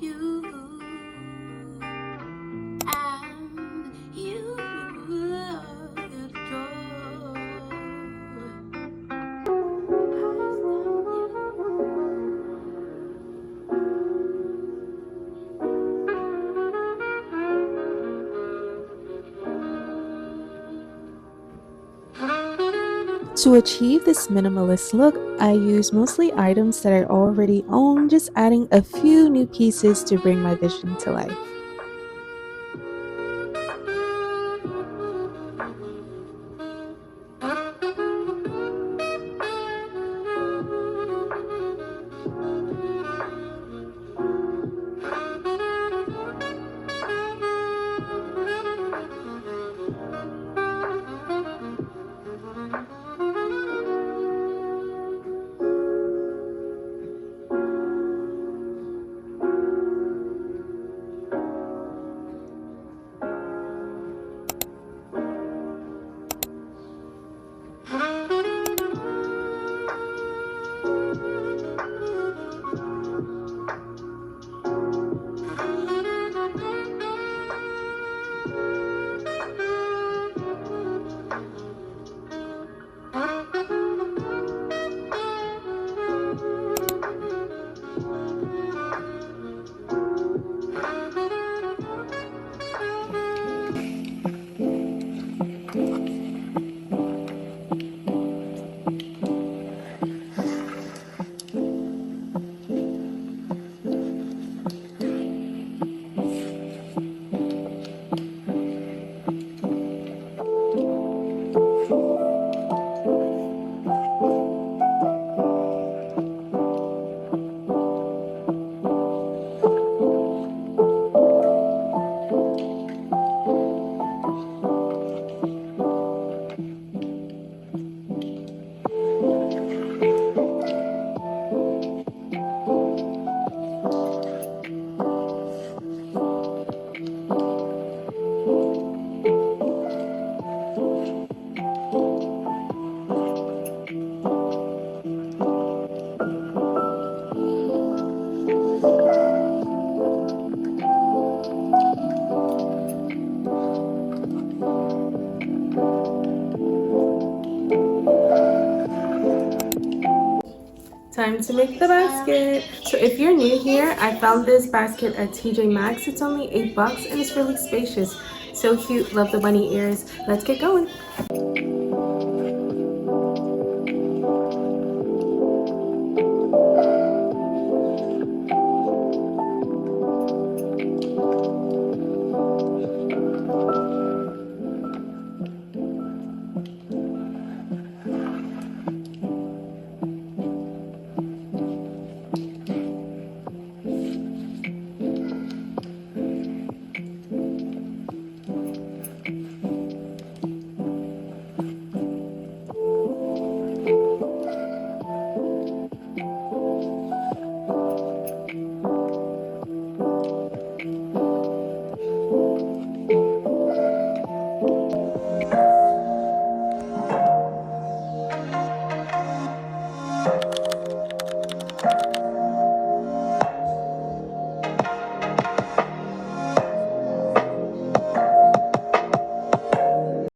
you and you adore. To achieve this minimalist look, I use mostly items that I already own, just adding a few new pieces to bring my vision to life. Time to make the basket. So if you're new here, I found this basket at TJ Maxx. It's only $8 and it's really spacious. So cute, love the bunny ears. Let's get going.